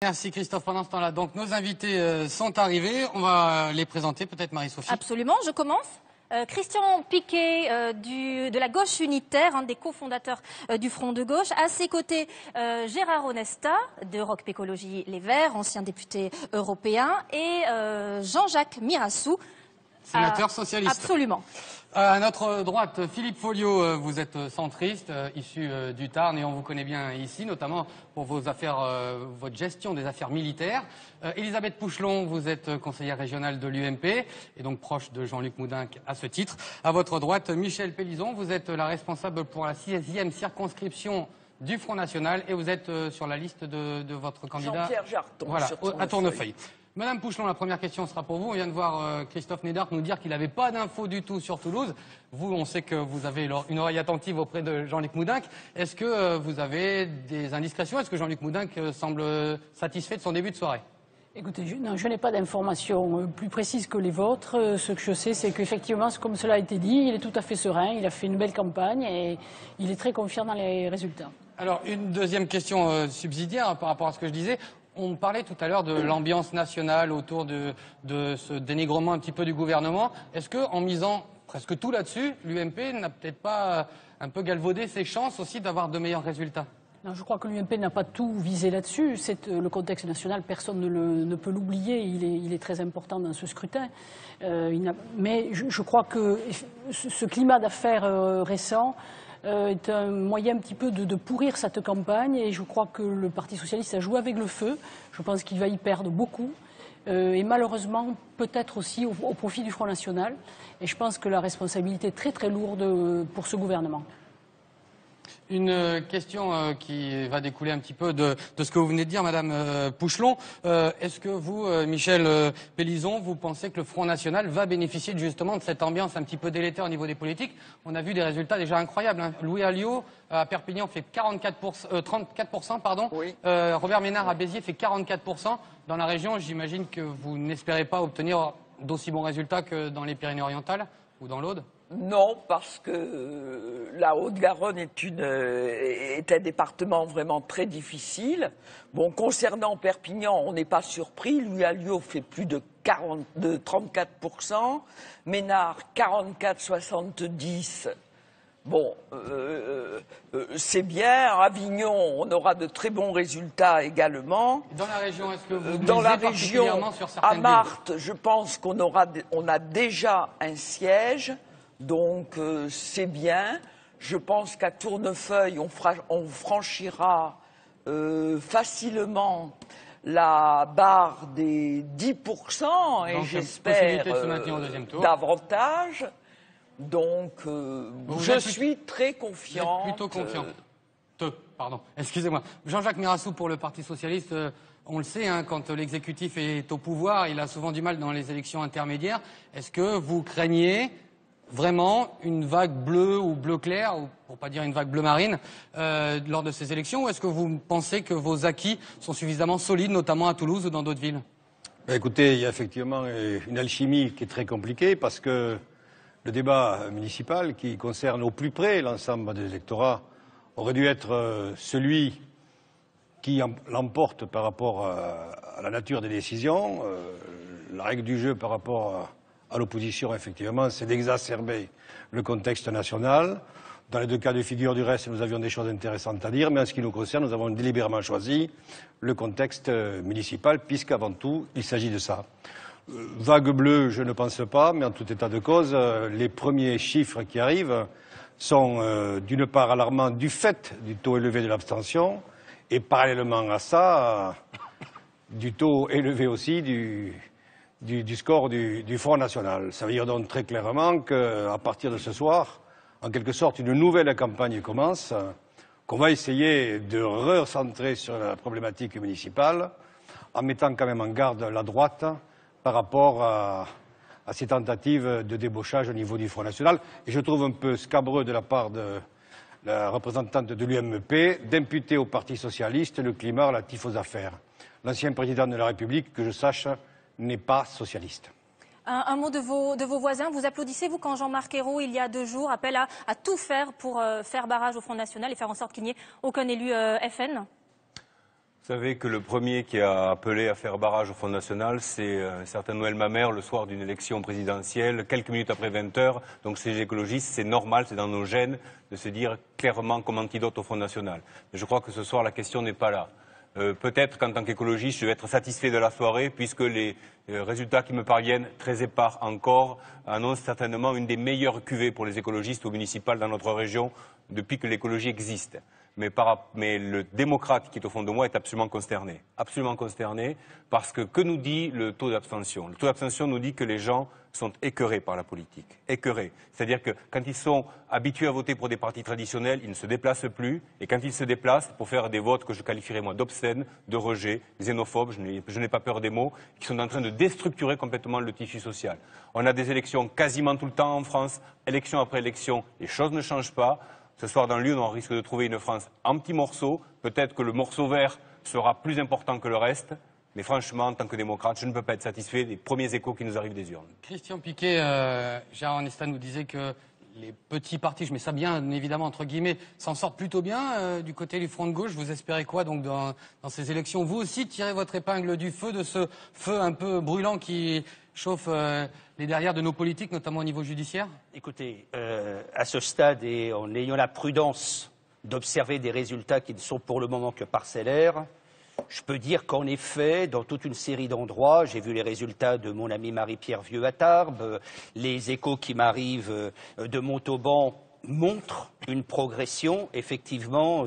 Merci Christophe. Pendant ce temps-là, donc nos invités sont arrivés. On va les présenter, peut-être Marie-Sophie. Absolument, je commence. Christian Piquet de la gauche unitaire, un des cofondateurs du Front de gauche. À ses côtés, Gérard Onesta d'Europe Écologie Les Verts, ancien député européen, et Jean-Jacques Mirassou, Sénateur socialiste. Absolument. À notre droite, Philippe Folliot, vous êtes centriste, issu du Tarn, et on vous connaît bien ici, notamment pour vos affaires, votre gestion des affaires militaires. Elisabeth Pouchelon, vous êtes conseillère régionale de l'UMP, et donc proche de Jean-Luc Moudenc à ce titre. À votre droite, Michel Pélizon, vous êtes la responsable pour la 6e circonscription du Front National, et vous êtes sur la liste de votre candidat. Jean-Pierre Jarton, voilà, à Tournefeuille. Madame Pouchelon, la première question sera pour vous. On vient de voir Christophe Nédard nous dire qu'il n'avait pas d'infos du tout sur Toulouse. Vous, on sait que vous avez une oreille attentive auprès de Jean-Luc Moudenc. Est-ce que vous avez des indiscrétions? Est-ce que Jean-Luc Moudenc semble satisfait de son début de soirée? Écoutez, je n'ai pas d'informations plus précises que les vôtres. Ce que je sais, c'est qu'effectivement, comme cela a été dit, il est tout à fait serein, il a fait une belle campagne et il est très confiant dans les résultats. Alors, une deuxième question subsidiaire par rapport à ce que je disais. On parlait tout à l'heure de l'ambiance nationale autour de ce dénigrement un petit peu du gouvernement. Est-ce qu'en misant presque tout là-dessus, l'UMP n'a peut-être pas un peu galvaudé ses chances aussi d'avoir de meilleurs résultats? Non, je crois que l'UMP n'a pas tout visé là-dessus. Le contexte national, personne ne peut l'oublier. Il est très important dans ce scrutin. Mais je crois que ce climat d'affaires récent est un moyen un petit peu de pourrir cette campagne, et je crois que le Parti socialiste a joué avec le feu. Je pense qu'il va y perdre beaucoup, et malheureusement peut-être aussi au profit du Front National, et je pense que la responsabilité est très très lourde pour ce gouvernement. Une question qui va découler un petit peu de ce que vous venez de dire, Madame Pouchelon. Est-ce que vous, Michel Pélizon, vous pensez que le Front National va bénéficier justement de cette ambiance un petit peu délétère au niveau des politiques? On a vu des résultats déjà incroyables, hein. Louis Alliot à Perpignan fait 34%, pardon. Oui. Robert Ménard à Béziers fait 44%. Dans la région, j'imagine que vous n'espérez pas obtenir d'aussi bons résultats que dans les Pyrénées-Orientales ou dans l'Aude? Non, parce que la Haute-Garonne est un département vraiment très difficile. Bon, concernant Perpignan, on n'est pas surpris. Louis Alliot fait plus de 34%. Ménard, 44,70%. Bon, c'est bien. À Avignon, on aura de très bons résultats également. Dans la région, est-ce que vous dans la région, particulièrement sur certaines villes? À Marthe, je pense qu'on a déjà un siège. Donc c'est bien. Je pense qu'à Tournefeuille, on franchira facilement la barre des 10% et j'espère davantage. Donc je suis très confiant. Plutôt confiant. Pardon, excusez-moi. Jean-Jacques Mirassou pour le Parti socialiste. On le sait, hein, quand l'exécutif est au pouvoir, il a souvent du mal dans les élections intermédiaires. Est-ce que vous craignez vraiment une vague bleue ou bleu clair, ou pour pas dire une vague bleu marine, lors de ces élections, ou est-ce que vous pensez que vos acquis sont suffisamment solides, notamment à Toulouse ou dans d'autres villes? Écoutez, il y a effectivement une alchimie qui est très compliquée, parce que le débat municipal, qui concerne au plus près l'ensemble des électorats, aurait dû être celui qui l'emporte par rapport à la nature des décisions. La règle du jeu par rapport à l'opposition, effectivement, c'est d'exacerber le contexte national. Dans les deux cas de figure, du reste, nous avions des choses intéressantes à dire, mais en ce qui nous concerne, nous avons délibérément choisi le contexte municipal, puisqu'avant tout, il s'agit de ça. Vague bleue, je ne pense pas, mais en tout état de cause, les premiers chiffres qui arrivent sont d'une part alarmants du fait du taux élevé de l'abstention, et parallèlement à ça, du taux élevé aussi du score du Front National. Ça veut dire donc très clairement qu'à partir de ce soir, en quelque sorte, une nouvelle campagne commence, qu'on va essayer de recentrer sur la problématique municipale, en mettant quand même en garde la droite par rapport à ces tentatives de débauchage au niveau du Front National. Et je trouve un peu scabreux de la part de la représentante de l'UMP d'imputer au Parti socialiste le climat relatif aux affaires. L'ancien président de la République, que je sache, n'est pas socialiste. Un mot de vos voisins. Vous applaudissez, vous, quand Jean-Marc Ayrault, il y a 2 jours, appelle à tout faire pour faire barrage au Front National et faire en sorte qu'il n'y ait aucun élu FN? Vous savez que le premier qui a appelé à faire barrage au Front National, c'est un certain Noël Mamère, le soir d'une élection présidentielle, quelques minutes après 20 h. Donc ces écologistes, c'est normal, c'est dans nos gènes de se dire clairement comme antidote au Front National. Mais je crois que ce soir, la question n'est pas là. Peut-être qu'en tant qu'écologiste, je vais être satisfait de la soirée, puisque les résultats qui me parviennent, très épars encore, annoncent certainement une des meilleures cuvées pour les écologistes au municipal dans notre région depuis que l'écologie existe. Mais le démocrate qui est au fond de moi est absolument consterné parce que nous dit le taux d'abstention? Le taux d'abstention nous dit que les gens sont écœurés par la politique, écœurés. C'est-à-dire que quand ils sont habitués à voter pour des partis traditionnels, ils ne se déplacent plus, et quand ils se déplacent pour faire des votes que je qualifierais moi d'obscènes, de rejet, xénophobes, je n'ai pas peur des mots, qui sont en train de déstructurer complètement le tissu social. On a des élections quasiment tout le temps en France, élection après élection, les choses ne changent pas. Ce soir dans Lyon, on risque de trouver une France en petits morceaux. Peut-être que le morceau vert sera plus important que le reste. Mais franchement, en tant que démocrate, je ne peux pas être satisfait des premiers échos qui nous arrivent des urnes. Christian Piquet, Gérard Onesta nous disait que les petits partis, je mets ça bien évidemment entre guillemets, s'en sortent plutôt bien du côté du front de gauche. Vous espérez quoi donc dans ces élections? Vous aussi tirez votre épingle du feu, de ce feu un peu brûlant qui chauffe les derrières de nos politiques, notamment au niveau judiciaire? Écoutez, à ce stade et en ayant la prudence d'observer des résultats qui ne sont pour le moment que parcellaires, je peux dire qu'en effet, dans toute une série d'endroits, j'ai vu les résultats de mon ami Marie-Pierre Vieux à Tarbes, les échos qui m'arrivent de Montauban montrent une progression, effectivement,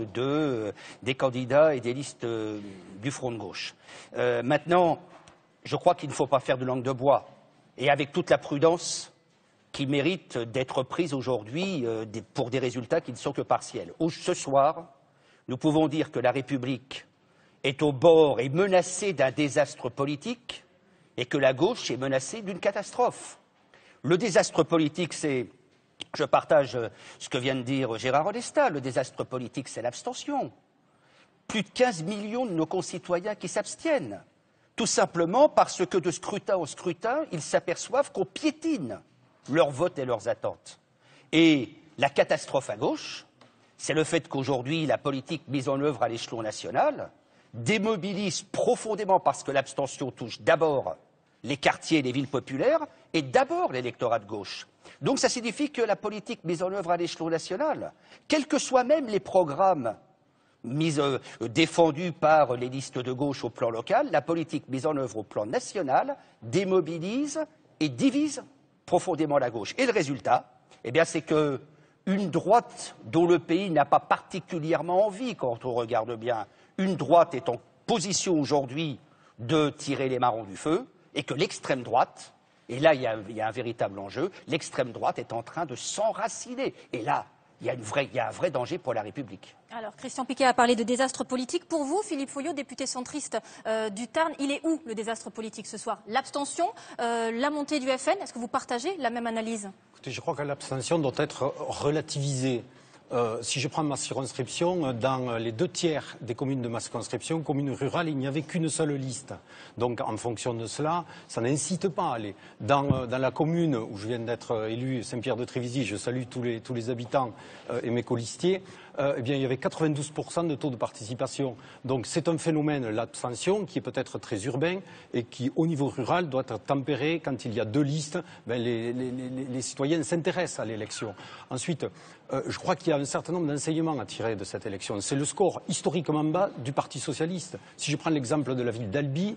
des candidats et des listes du front de gauche. Maintenant, je crois qu'il ne faut pas faire de langue de bois, et avec toute la prudence qui mérite d'être prise aujourd'hui pour des résultats qui ne sont que partiels. Ce soir, nous pouvons dire que la République est au bord et menacée d'un désastre politique et que la gauche est menacée d'une catastrophe. Le désastre politique, c'est, je partage ce que vient de dire Gérard Onesta, le désastre politique, c'est l'abstention. Plus de 15 millions de nos concitoyens qui s'abstiennent, tout simplement parce que de scrutin en scrutin, ils s'aperçoivent qu'on piétine leurs votes et leurs attentes. Et la catastrophe à gauche, c'est le fait qu'aujourd'hui, la politique mise en œuvre à l'échelon national démobilise profondément parce que l'abstention touche d'abord les quartiers et les villes populaires et d'abord l'électorat de gauche. Donc ça signifie que la politique mise en œuvre à l'échelon national, quels que soient même les programmes défendus par les listes de gauche au plan local, la politique mise en œuvre au plan national démobilise et divise profondément la gauche. Et le résultat, eh bien, c'est que une droite dont le pays n'a pas particulièrement envie, quand on regarde bien, une droite est en position aujourd'hui de tirer les marrons du feu, et que l'extrême droite, et là il y a un véritable enjeu, l'extrême droite est en train de s'enraciner. Et là, il y a un vrai danger pour la République. Alors, Christian Piquet a parlé de désastre politique. Pour vous, Philippe Folliot, député centriste du Tarn, il est où le désastre politique ce soir? L'abstention, la montée du FN? Est-ce que vous partagez la même analyse? Écoutez, je crois que l'abstention doit être relativisée. Si je prends ma circonscription, dans les 2/3 des communes de ma circonscription, communes rurales, il n'y avait qu'une seule liste. Donc, en fonction de cela, ça n'incite pas à aller. Dans la commune où je viens d'être élu, Saint-Pierre-de-Trévisy, je salue tous les habitants et mes colistiers, eh bien, il y avait 92% de taux de participation. Donc, c'est un phénomène, l'abstention, qui est peut-être très urbain et qui, au niveau rural, doit être tempéré. Quand il y a 2 listes, les citoyens s'intéressent à l'élection. Ensuite, je crois qu'il y a un certain nombre d'enseignements à tirer de cette élection. C'est le score historiquement bas du Parti socialiste. Si je prends l'exemple de la ville d'Albi,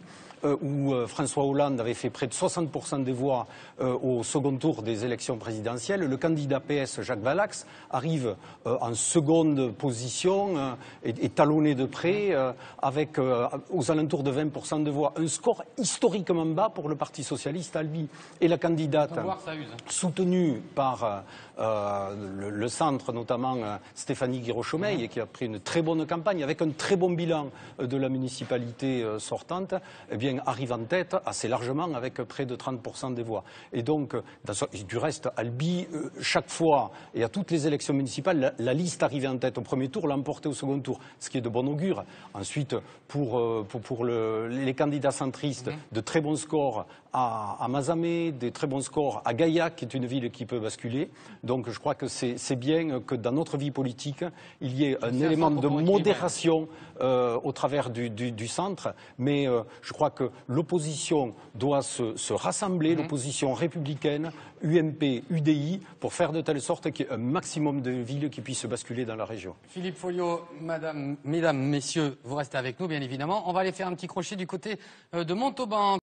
où François Hollande avait fait près de 60% des voix au second tour des élections présidentielles, le candidat PS Jacques Valax arrive en seconde position et talonné de près avec aux alentours de 20% de voix. Un score historiquement bas pour le Parti socialiste à Albi. Et la candidate soutenue par le centre, notamment Stéphanie Guiraud-Chaumeil, et qui a pris une très bonne campagne avec un très bon bilan de la municipalité sortante, eh bien, arrive en tête assez largement avec près de 30% des voix. Et donc, du reste, Albi, chaque fois, et à toutes les élections municipales, la liste arrivait en tête au premier tour, l'emportait au second tour, ce qui est de bon augure. Ensuite, pour les candidats centristes, de très bons scores à Mazamet, des très bons scores à Gaillac, qui est une ville qui peut basculer. Donc je crois que c'est bien que dans notre vie politique, il y ait un élément de modération au travers du centre. Mais je crois que l'opposition doit se rassembler, l'opposition républicaine, UMP, UDI, pour faire de telle sorte qu'il y ait un maximum de villes qui puissent basculer dans la région. Philippe Folliot, mesdames, messieurs, vous restez avec nous, bien évidemment. On va aller faire un petit crochet du côté de Montauban.